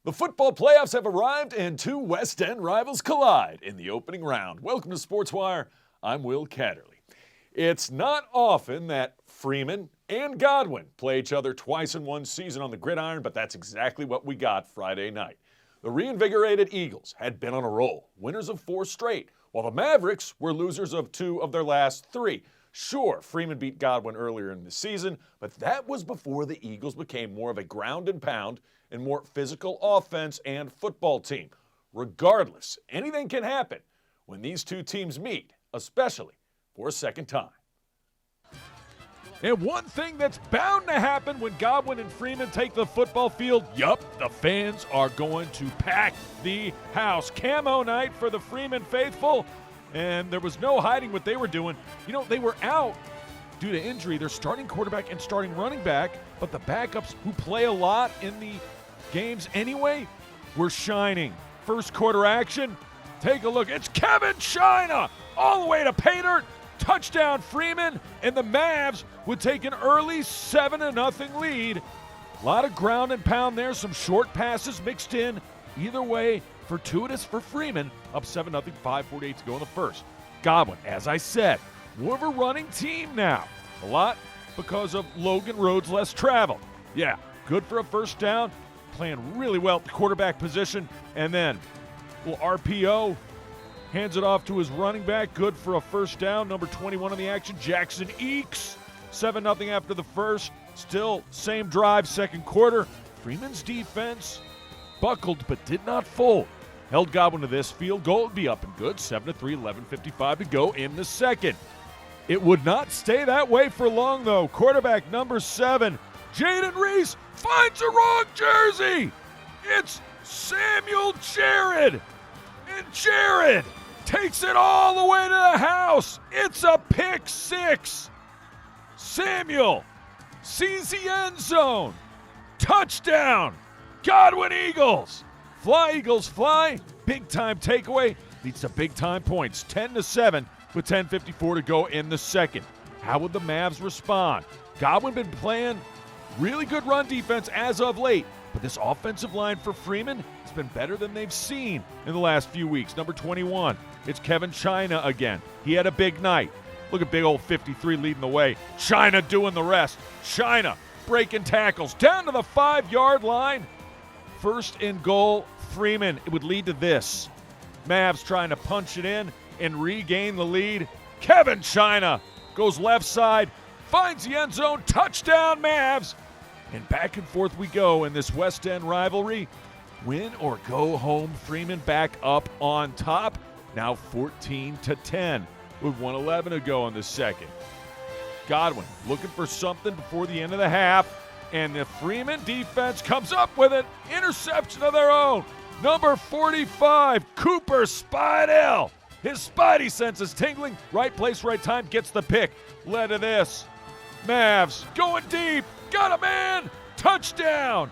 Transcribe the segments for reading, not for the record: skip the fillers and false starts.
The football playoffs have arrived and two West End rivals collide in the opening round. Welcome to Sportswire. I'm Will Catterley. It's not often that Freeman and Godwin play each other twice in one season on the gridiron, but that's exactly what we got Friday night. The reinvigorated Eagles had been on a roll, winners of 4 straight, while the Mavericks were losers of 2 of their last 3. Sure, Freeman beat Godwin earlier in the season, but that was before the Eagles became more of a ground and pound and more physical offense and football team. Regardless, anything can happen when these two teams meet, especially for a second time. And one thing that's bound to happen when Godwin and Freeman take the football field, the fans are going to pack the house. Camo night for the Freeman faithful, and there was no hiding what they were doing. You know, they were out due to injury. They're starting quarterback and starting running back, but the backups who play a lot in the games anyway were shining. First quarter action, take a look. It's Kevin China all the way to pay dirt. Touchdown Freeman, and the Mavs would take an early 7-0 lead. A lot of ground and pound there, some short passes mixed in. Either way, fortuitous for Freeman, up 7-0, 5:48 to go in the first. Godwin, as I said, more of a running team now. A lot because of Logan Rhodes' less travel. Yeah, good for a first down, playing really well at the quarterback position, and then a little RPO. Hands it off to his running back. Good for a first down. Number 21 in the action, Jackson Eakes. 7-0 after the first. Still same drive, second quarter. Freeman's defense buckled but did not fold. Held Godwin to this. Field goal would be up and good. 7-3, 11:55 to go in the second. It would not stay that way for long, though. Quarterback number 7, Jaden Reese, finds the wrong jersey. It's Samuel Jared. And Jared takes it all the way to the house. It's a pick 6. Samuel sees the end zone. Touchdown. Godwin Eagles. Fly, Eagles, fly. Big time takeaway. Leads to big time points. 10-7 with 10:54 to go in the second. How would the Mavs respond? Godwin been playing really good run defense as of late. But this offensive line for Freeman has been better than they've seen in the last few weeks. Number 21, it's Kevin China again. He had a big night. Look at big old 53 leading the way. China doing the rest. China breaking tackles down to the 5-yard line. First and goal, Freeman. It would lead to this. Mavs trying to punch it in and regain the lead. Kevin China goes left side, finds the end zone. Touchdown, Mavs. And back and forth we go in this West End rivalry. Win or go home, Freeman back up on top. Now 14-10 with 1:11 to go in the second. Godwin looking for something before the end of the half. And the Freeman defense comes up with an interception of their own. Number 45, Cooper Spidell. His spidey senses tingling. Right place, right time, gets the pick. Led to this. Mavs going deep. Got a man. Touchdown.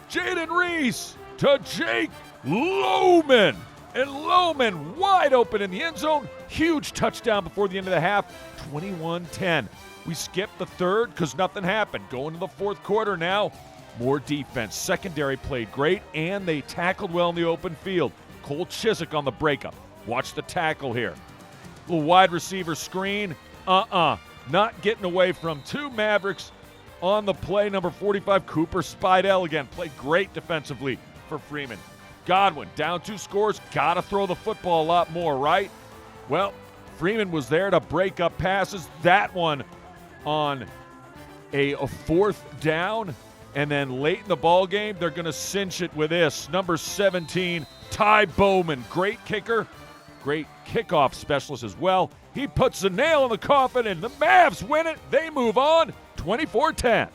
Jaden Reese to Jake Lohman. And Lohman wide open in the end zone. Huge touchdown before the end of the half. 21-10. We skipped the third because nothing happened. Going to the fourth quarter now. More defense. Secondary played great, and they tackled well in the open field. Cole Chiswick on the breakup. Watch the tackle here. Little wide receiver screen. Not getting away from 2 Mavericks on the play. Number 45, Cooper Spidell again. Played great defensively for Freeman. Godwin down 2 scores. Got to throw the football a lot more, right? Well, Freeman was there to break up passes. That one on a 4th down. And then late in the ball game, they're going to cinch it with this. Number 17, Ty Bowman. Great kicker. Great kickoff specialist as well. He puts the nail in the coffin, and the Mavs win it. They move on, 24-10.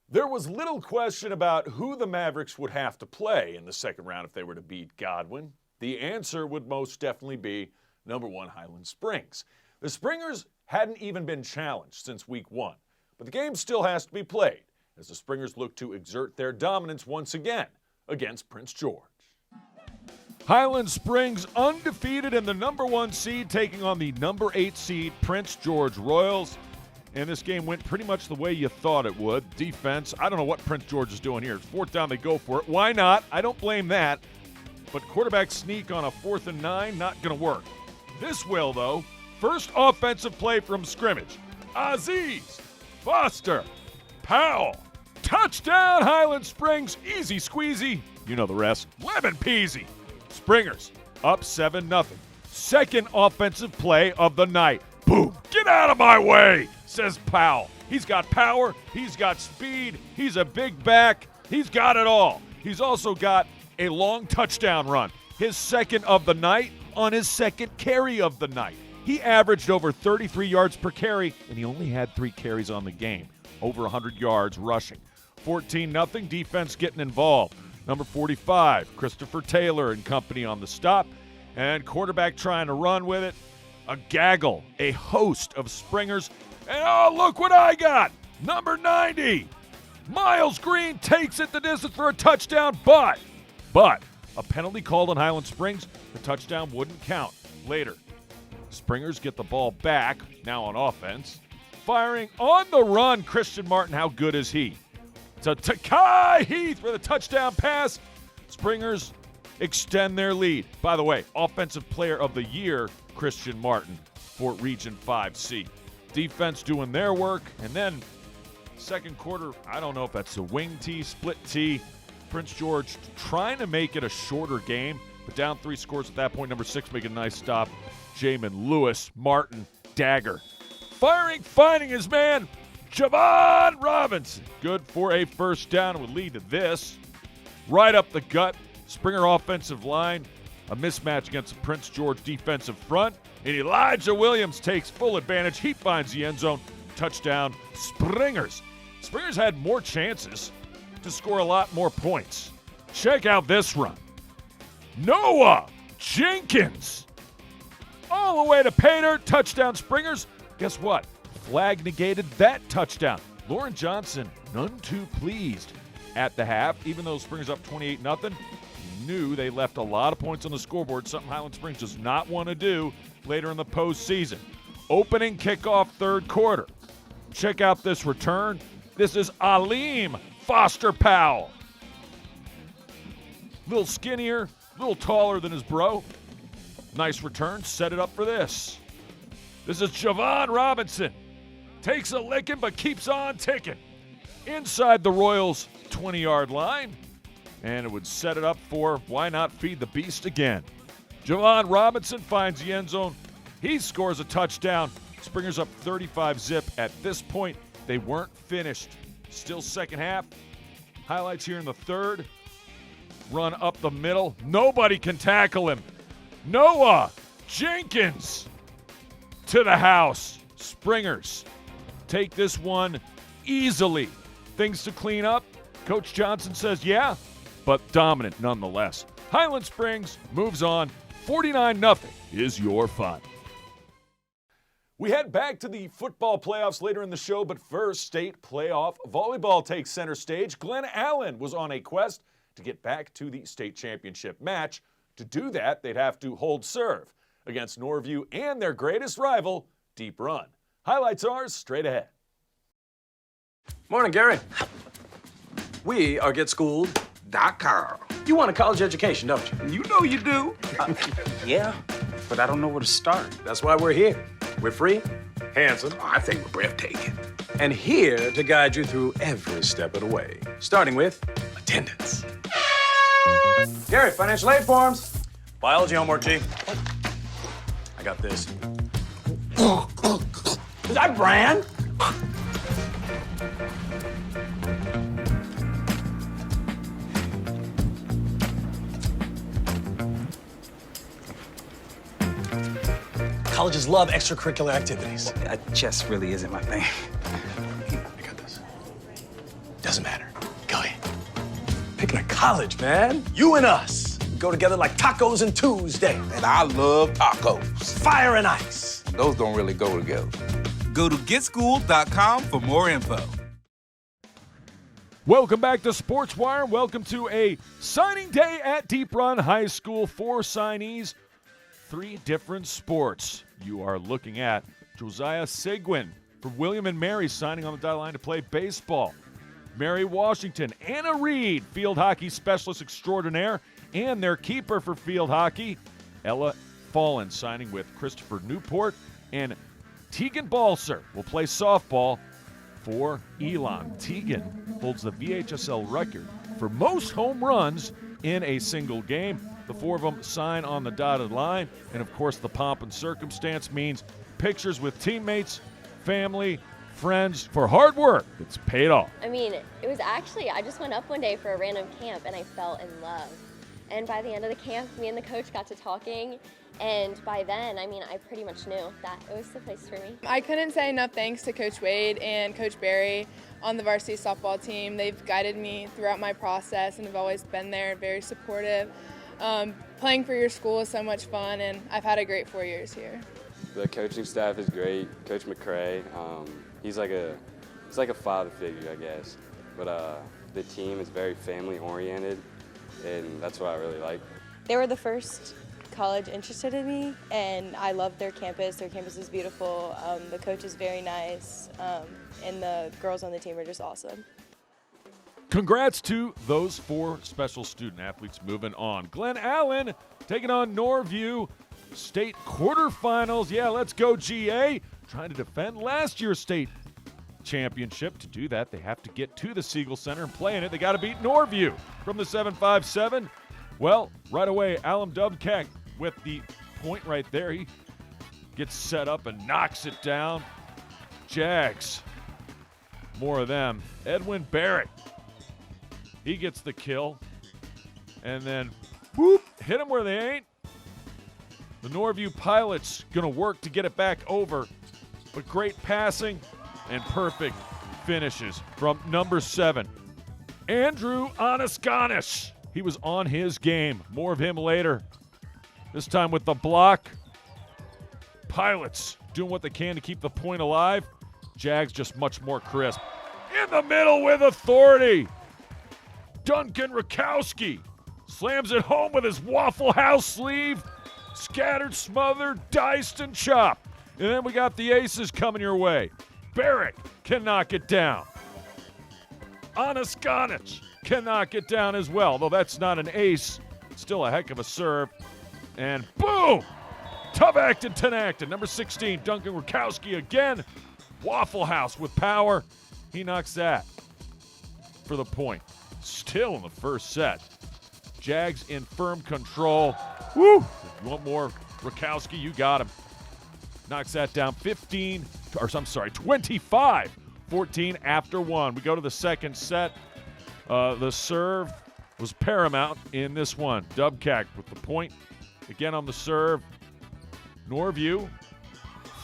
There was little question about who the Mavericks would have to play in the second round if they were to beat Godwin. The answer would most definitely be number 1, Highland Springs. The Springers hadn't even been challenged since week 1, but the game still has to be played as the Springers look to exert their dominance once again against Prince George. Highland Springs undefeated in the number 1 seed, taking on the number 8 seed Prince George Royals. and this game went pretty much the way you thought it would. Defense, I don't know what Prince George is doing here. It's 4th down, they go for it. Why not? I don't blame that. But quarterback sneak on a 4th and 9, not going to work. This will, though. First offensive play from scrimmage. Aziz, Foster, Powell. Touchdown, Highland Springs. Easy squeezy. You know the rest. Lemon peasy. Springers up 7-0. Second offensive play of the night. Boom. Get out of my way, says Powell. He's got power. He's got speed. He's a big back. He's got it all. He's also got a long touchdown run. His second of the night on his second carry of the night. He averaged over 33 yards per carry, and he only had 3 carries on the game. Over 100 yards rushing. 14-0, defense getting involved. Number 45, Christopher Taylor and company on the stop. And quarterback trying to run with it. A gaggle, a host of Springers. And oh, look what I got. Number 90, Miles Green takes it the distance for a touchdown, but a penalty called on Highland Springs. The touchdown wouldn't count. Later, Springers get the ball back, now on offense. Firing on the run, Christian Martin, how good is he? To Takai Heath for the touchdown pass. Springers extend their lead. By the way, Offensive Player of the Year, Christian Martin for Region 5C. Defense doing their work, and then second quarter, I don't know if that's a wing tee, split tee. Prince George trying to make it a shorter game, but down 3 scores at that point. Number 6 making a nice stop. Jamin Lewis, Martin, dagger. Firing, finding his man, Javon Robinson. Good for a first down. It would lead to this. Right up the gut. Springer offensive line. A mismatch against the Prince George defensive front. And Elijah Williams takes full advantage. He finds the end zone. Touchdown, Springers. Springers had more chances to score a lot more points. Check out this run. Noah Jenkins. All the way to pay dirt. Touchdown, Springers. Guess what? Flag negated that touchdown. Lauren Johnson, none too pleased at the half. Even though Springers up 28-0, he knew they left a lot of points on the scoreboard, something Highland Springs does not want to do later in the postseason. Opening kickoff third quarter. Check out this return. This is Aleem Foster Powell. Little skinnier, little taller than his bro. Nice return. Set it up for this. This is Javon Robinson. Takes a licking but keeps on ticking. Inside the Royals' 20-yard line. And it would set it up for, why not feed the beast again? Javon Robinson finds the end zone. He scores a touchdown. Springers up 35-0 at this point. They weren't finished. Still second half. Highlights here in the third. Run up the middle. Nobody can tackle him. Noah Jenkins to the house. Springers take this one easily. Things to clean up. Coach Johnson says, yeah, but dominant nonetheless. Highland Springs moves on. 49-0 is your final. We head back to the football playoffs later in the show, but first, state playoff volleyball takes center stage. Glen Allen was on a quest to get back to the state championship match. To do that, they'd have to hold serve against Norview and their greatest rival, Deep Run. Highlights are straight ahead. Morning, Gary. We are GetSchooled.com. You want a college education, don't you? You know you do. Yeah, but I don't know where to start. That's why we're here. We're free, handsome, I think we're breathtaking. and here to guide you through every step of the way, starting with attendance. Gary, financial aid forms. Biology homework, G. I got this. Is that brand? Colleges love extracurricular activities. Chess really isn't my thing. I got this. Doesn't matter. Go ahead. Picking a college, man. You and us go together like tacos and Tuesday. And I love tacos. Fire and ice. Those don't really go together. Go to GetSchooled.com for more info. Welcome back to Sports Wire. Welcome to a signing day at Deep Run High School. 4 signees, 3 different sports. You are looking at Josiah Seguin, for William and Mary signing on the dotted line to play baseball. Mary Washington, Anna Reed, field hockey specialist extraordinaire, and their keeper for field hockey, Ella Fallen, signing with Christopher Newport, and Tegan Balser will play softball for Elon. Tegan holds the VHSL record for most home runs in a single game. The four of them sign on the dotted line, and of course the pomp and circumstance means pictures with teammates, family, friends for hard work. It's paid off. I mean, it was actually, I just went up one day for a random camp and I fell in love. And by the end of the camp, me and the coach got to talking, and by then, I mean, I pretty much knew that it was the place for me. I couldn't say enough thanks to Coach Wade and Coach Barry on the varsity softball team. They've guided me throughout my process and have always been there, very supportive. Playing for your school is so much fun, and I've had a great 4 years here. The coaching staff is great. Coach McCray, he's like a father figure, I guess. But the team is very family oriented, and that's what I really like. They were the first college interested in me, and I love their campus. Their campus is beautiful. The coach is very nice, and the girls on the team are just awesome. Congrats to those four special student athletes. Moving on. Glen Allen taking on Norview. State quarterfinals. Yeah, let's go GA. Trying to defend last year's state championship. To do that, they have to get to the Siegel Center and play in it. They got to beat Norview from the 7-5-7. Well, right away, Alum Dubkek with the point right there. He gets set up and knocks it down. Jags. More of them. Edwin Barrett. He gets the kill. And then, whoop, hit them where they ain't. The Norview Pilots going to work to get it back over. But great passing and perfect finishes from number 7, Andrew Anaskanis. He was on his game. More of him later. This time with the block. Pilots doing what they can to keep the point alive. Jags just much more crisp. In the middle with authority. Duncan Rakowski slams it home with his Waffle House sleeve. Scattered, smothered, diced, and chopped. And then we got the aces coming your way. Barrett can knock it down. Anaskanis can knock it down as well, though that's not an ace. Still a heck of a serve. And boom! Tough acted, 10 acted. Number 16, Duncan Rakowski again. Waffle House with power. He knocks that for the point. Still in the first set. Jags in firm control. Woo! If you want more Rakowski, you got him. Knocks that down 25-14 after one. We go to the second set. The serve was paramount in this one. Dubkak with the point. Again on the serve. Norview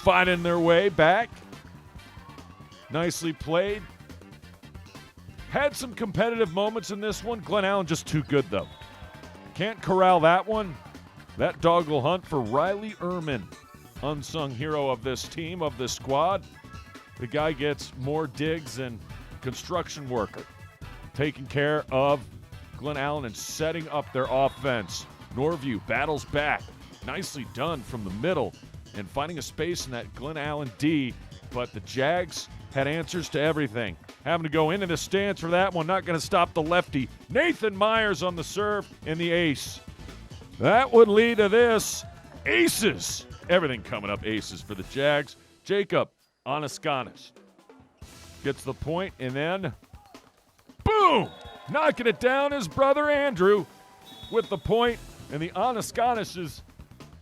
finding their way back. Nicely played. Had some competitive moments in this one. Glen Allen just too good, though. Can't corral that one. That dog will hunt for Riley Ehrman, unsung hero of this team, of this squad. The guy gets more digs than construction worker. Taking care of Glen Allen and setting up their offense. Norview battles back. Nicely done from the middle and finding a space in that Glen Allen D. But the Jags had answers to everything. Having to go into the stance for that one. Not going to stop the lefty. Nathan Myers on the serve and the ace. That would lead to this. Aces. Everything coming up aces for the Jags. Jacob Anaskanis gets the point, and then boom! Knocking it down his brother Andrew with the point, and the Anaskanises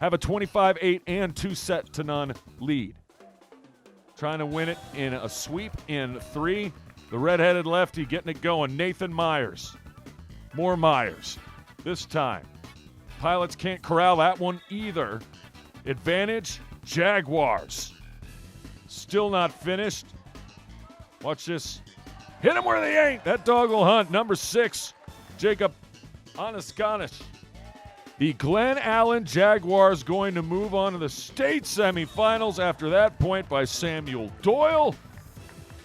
have a 25-8 and 2-0 lead. Trying to win it in a sweep in 3. The redheaded lefty getting it going. Nathan Myers. More Myers. This time, Pilots can't corral that one either. Advantage, Jaguars. Still not finished. Watch this. Hit him where they ain't. That dog will hunt. Number 6, Jacob Anaskanis. The Glen Allen Jaguars going to move on to the state semifinals after that point by Samuel Doyle.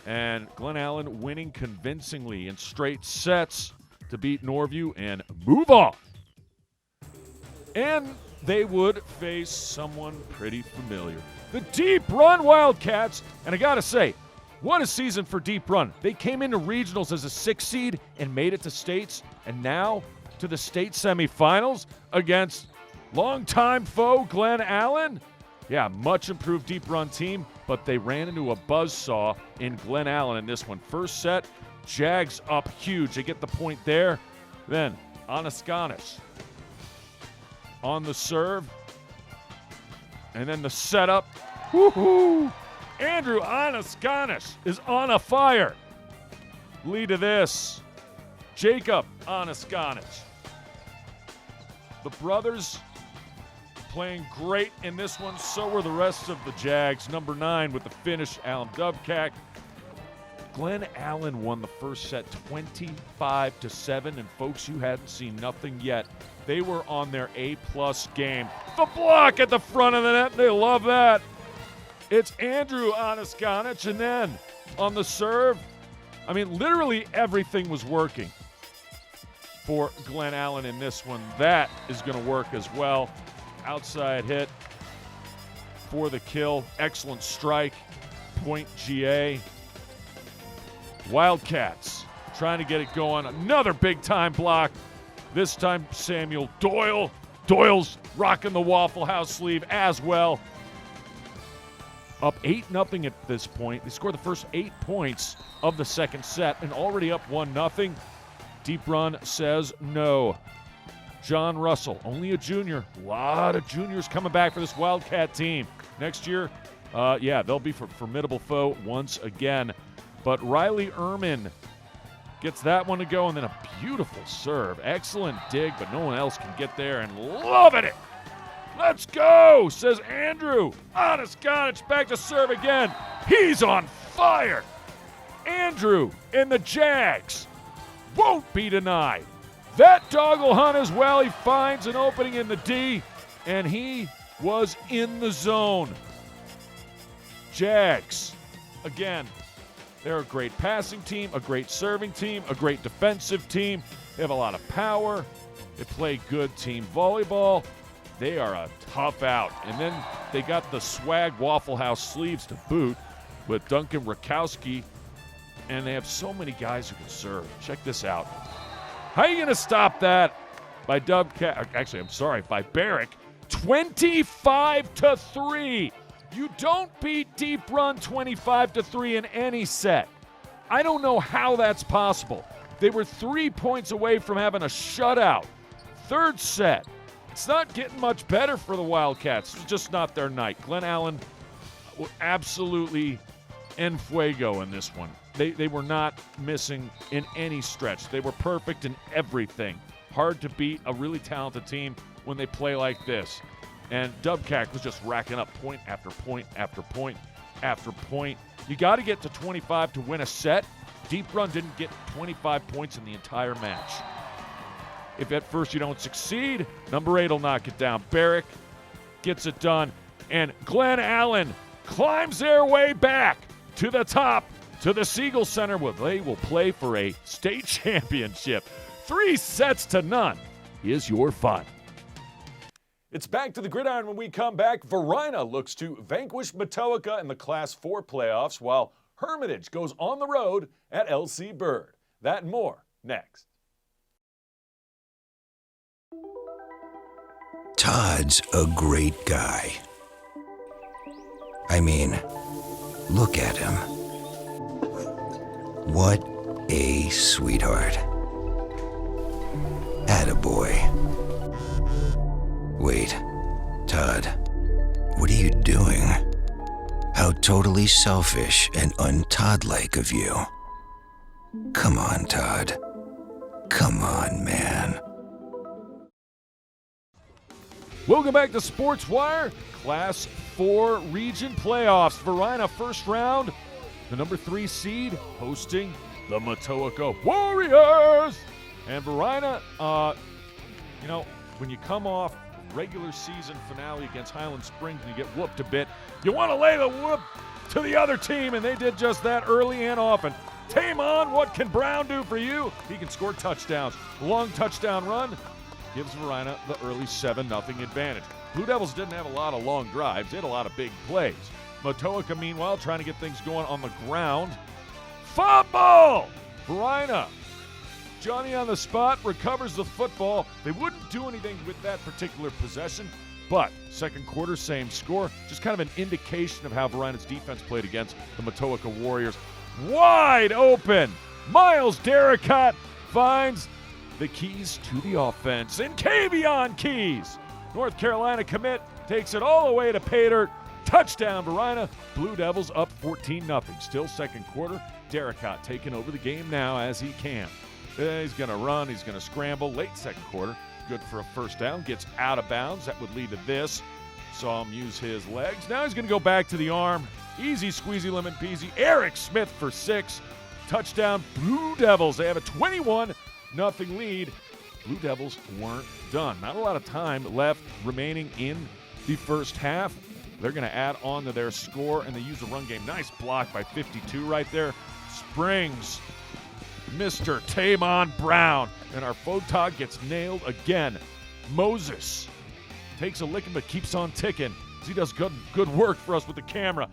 And Glen Allen winning convincingly in straight sets to beat Norview and move on. And they would face someone pretty familiar. The Deep Run Wildcats, and I got to say, what a season for Deep Run. They came into regionals as a 6 seed and made it to states, and now to the state semifinals against longtime foe Glen Allen. Yeah, much improved Deep Run team, but they ran into a buzzsaw in Glen Allen in this one. First set, Jags up huge. They get the point there. Then, Anaskanis on the serve. And then the setup. Woohoo! Andrew Anaskanis is on a fire. Lead to this. Jacob Anaskanis. The brothers playing great in this one. So were the rest of the Jags. Number 9 with the finish, Alan Dubkak. Glen Allen won the first set 25-7. And folks, you hadn't seen nothing yet. They were on their A-plus game. The block at the front of the net. They love that. It's Andrew Anaskanis, and then on the serve, I mean, literally everything was working for Glen Allen in this one. That is going to work as well. Outside hit for the kill. Excellent strike. Point GA. Wildcats trying to get it going. Another big-time block. This time, Samuel Doyle. Doyle's rocking the Waffle House sleeve as well. Up 8-0 at this point. They scored the first 8 points of the second set and already up 1-0. Deep Run says no. John Russell, only a junior. A lot of juniors coming back for this Wildcat team. Next year, they'll be a formidable foe once again. But Riley Ehrman gets that one to go, and then a beautiful serve. Excellent dig, but no one else can get there, and loving it. Let's go, says Andrew. Anaskanis back to serve again. He's on fire. Andrew and the Jags won't be denied. That dog will hunt as well. He finds an opening in the D, and he was in the zone. Jags, again, they're a great passing team, a great serving team, a great defensive team. They have a lot of power. They play good team volleyball. They are a tough out. And then they got the swag Waffle House sleeves to boot with Duncan Rakowski. And they have so many guys who can serve. Check this out. How are you going to stop that by by Barrick? 25-3. You don't beat Deep Run 25-3 in any set. I don't know how that's possible. They were 3 points away from having a shutout. Third set. It's not getting much better for the Wildcats. It's just not their night. Glen Allen absolutely en fuego in this one. They were not missing in any stretch. They were perfect in everything. Hard to beat a really talented team when they play like this. And Dubkak was just racking up point after point after point after point. You got to get to 25 to win a set. Deep Run didn't get 25 points in the entire match. If at first you don't succeed, number 8 will knock it down. Barrick gets it done. And Glen Allen climbs their way back to the top, to the Siegel Center, where they will play for a state championship. 3-0 is your fun. It's back to the gridiron when we come back. Varina looks to vanquish Matoaca in the Class 4 playoffs, while Hermitage goes on the road at LC Bird. That and more next. Todd's a great guy. I mean, look at him. What a sweetheart. Attaboy. Wait, Todd, what are you doing? How totally selfish and un-Todd-like of you. Come on, Todd. Come on, man. Welcome back to Sports Wire, Class 4 Region Playoffs. Varina first round, the number 3 seed hosting the Matoaca Warriors. And Varina, when you come off regular season finale against Highland Springs and you get whooped a bit, you want to lay the whoop to the other team, and they did just that early and often. Tamon, what can Brown do for you? He can score touchdowns. Long touchdown run gives Varina the early 7-0 advantage. Blue Devils didn't have a lot of long drives. They had a lot of big plays. Matoaca, meanwhile, trying to get things going on the ground. Fumble! Varina. Johnny on the spot recovers the football. They wouldn't do anything with that particular possession, but second quarter, same score. Just kind of an indication of how Varina's defense played against the Matoaca Warriors. Wide open. Miles Derricott finds the keys to the offense. And Kavion Keys, North Carolina commit, takes it all the way to pay dirt. Touchdown, Varina. Blue Devils up 14-0. Still second quarter. Derricott taking over the game now as he can. He's going to run. He's going to scramble. Late second quarter. Good for a first down. Gets out of bounds. That would lead to this. Saw him use his legs. Now he's going to go back to the arm. Easy squeezy lemon peasy. Eric Smith for 6. Touchdown, Blue Devils. They have a 21-0 lead. Blue Devils weren't done. Not a lot of time left remaining in the first half. They're going to add on to their score, and they use the run game. Nice block by 52 right there. Springs Mr. Tamon Brown. And our photog gets nailed again. Moses takes a licking but keeps on ticking. He does good work for us with the camera.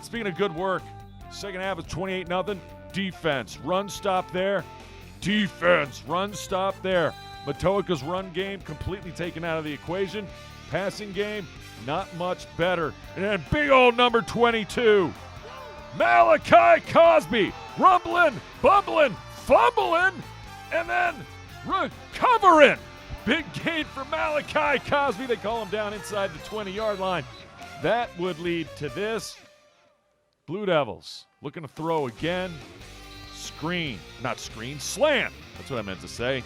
Speaking of good work, second half is 28-0. Defense, run stop there. Defense, run stop there. Matoaca's run game completely taken out of the equation. Passing game, not much better. And then big old number 22, Malachi Cosby, rumbling, bumbling, fumbling, and then recovering. Big gain for Malachi Cosby. They call him down inside the 20-yard line. That would lead to this. Blue Devils looking to throw again. Slant. That's what I meant to say.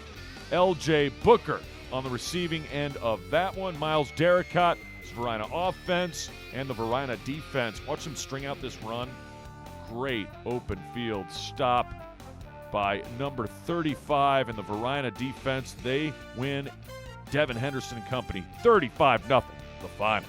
L.J. Booker on the receiving end of that one. Miles Derricott, Varina offense, and the Varina defense. Watch them string out this run. Great open field stop by number 35 in the Varina defense. They win. Devin Henderson and company, 35-0, the final.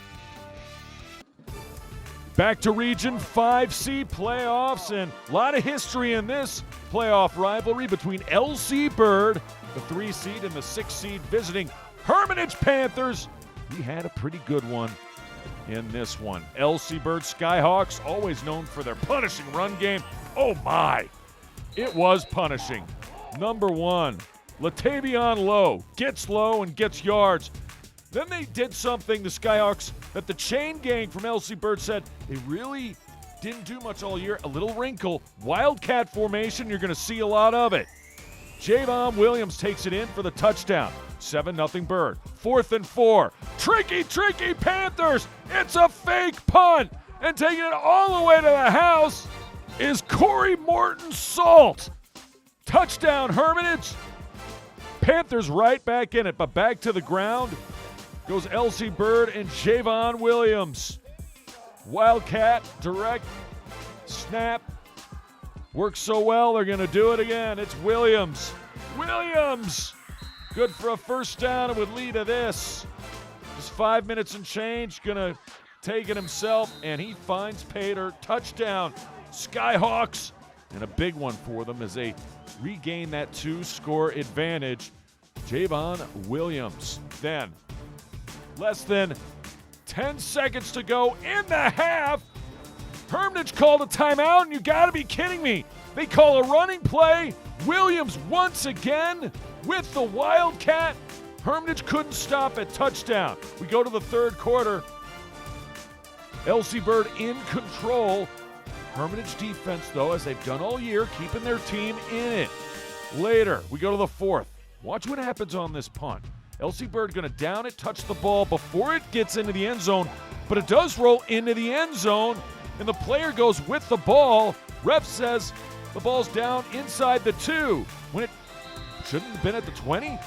Back to Region 5C playoffs, and a lot of history in this playoff rivalry between LC Bird, the 3 seed, and the 6 seed visiting Hermitage Panthers. We had a pretty good one in this one. LC Bird Skyhawks, always known for their punishing run game. Oh my, it was punishing. Number 1, Latavion Lowe gets low and gets yards. Then they did something, the Skyhawks, that the chain gang from LC Bird said they really didn't do much all year. A little wrinkle. Wildcat formation, you're going to see a lot of it. Javon Williams takes it in for the touchdown. 7-0 Bird. 4th and 4. Tricky Panthers. It's a fake punt. And taking it all the way to the house is Corey Morton Salt. Touchdown, Hermitage. Panthers right back in it, but back to the ground goes LC Bird and Javon Williams. Wildcat, direct, snap. Works so well, they're going to do it again. It's Williams. Good for a first down. It would lead to this. Just 5 minutes and change. Going to take it himself, and he finds Pater. Touchdown, Skyhawks. And a big one for them as they regain that 2-score advantage. Javon Williams. Then, less than 10 seconds to go in the half. Hermitage called a timeout, and you got to be kidding me. They call a running play. Williams once again with the Wildcat. Hermitage couldn't stop at touchdown. We go to the third quarter. LC Bird in control. Hermitage defense, though, as they've done all year, keeping their team in it. Later, we go to the fourth. Watch what happens on this punt. LC Bird going to down it, touch the ball before it gets into the end zone, but it does roll into the end zone, and the player goes with the ball. Ref says the ball's down inside the 2 when it shouldn't have been at the 20.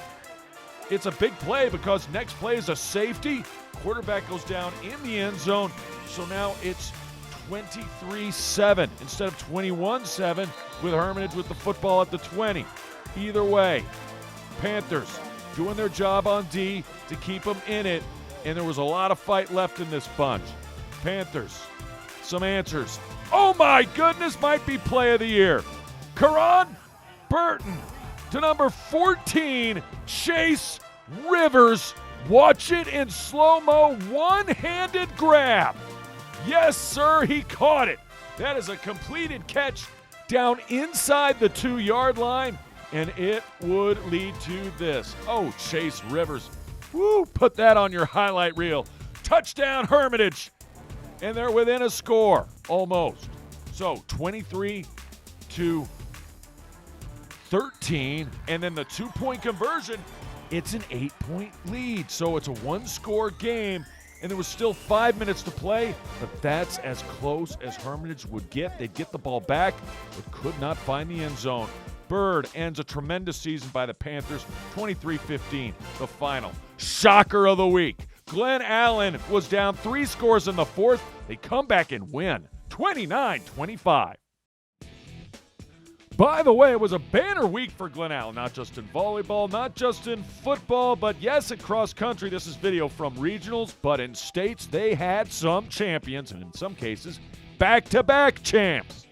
It's a big play because next play is a safety. Quarterback goes down in the end zone, so now it's 23-7 instead of 21-7 with Hermitage with the football at the 20. Either way, Panthers doing their job on D to keep them in it, and there was a lot of fight left in this bunch. Panthers, some answers. Oh my goodness, might be play of the year. Karan Burton to number 14, Chase Rivers. Watch it in slow-mo, one-handed grab. Yes, sir, he caught it. That is a completed catch down inside the 2-yard line, and it would lead to this. Oh, Chase Rivers. Woo, put that on your highlight reel. Touchdown, Hermitage. And they're within a score, almost. So 23-13, and then the 2-point conversion, it's an 8-point lead. So it's a 1-score game, and there was still 5 minutes to play, but that's as close as Hermitage would get. They'd get the ball back, but could not find the end zone. Bird ends a tremendous season by the Panthers, 23-15, the final. Shocker of the week. Glen Allen was down 3 scores in the fourth. They come back and win, 29-25. By the way, it was a banner week for Glen Allen, not just in volleyball, not just in football, but yes, at cross country. This is video from regionals, but in states, they had some champions, and in some cases, back-to-back champs.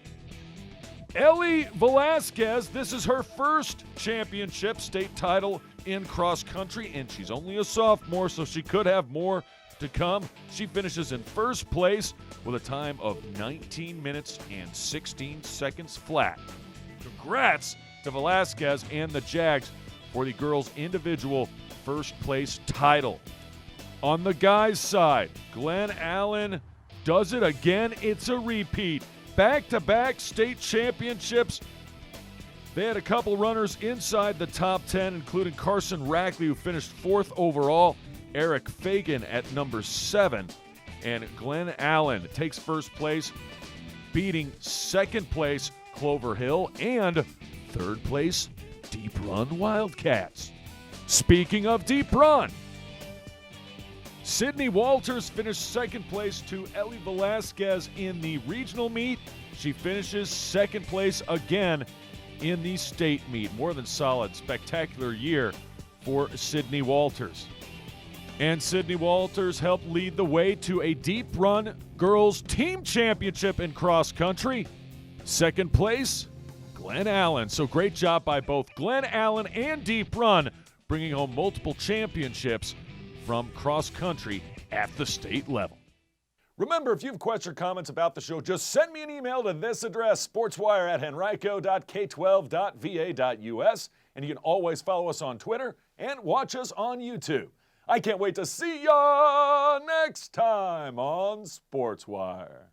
Ellie Velasquez, this is her first championship state title in cross country, and she's only a sophomore, so she could have more to come. She finishes in first place with a time of 19 minutes and 16 seconds flat. Congrats to Velasquez and the Jags for the girls' individual first place title. On the guys' side, Glen Allen does it again. It's a repeat. Back-to-back state championships. They had a couple runners inside the top 10, including Carson Rackley, who finished 4th overall, Eric Fagan at number 7, and Glen Allen takes first place, beating second place Clover Hill and third place Deep Run Wildcats. Speaking of Deep Run, Sydney Walters finished second place to Ellie Velasquez in the regional meet. She finishes second place again in the state meet. More than solid, spectacular year for Sydney Walters. And Sydney Walters helped lead the way to a Deep Run girls team championship in cross country. Second place, Glen Allen. So great job by both Glen Allen and Deep Run, bringing home multiple championships from cross country at the state level. Remember, if you have questions or comments about the show, just send me an email to this address, sportswire@henrico.k12.va.us, and you can always follow us on Twitter and watch us on YouTube. I can't wait to see ya next time on SportsWire.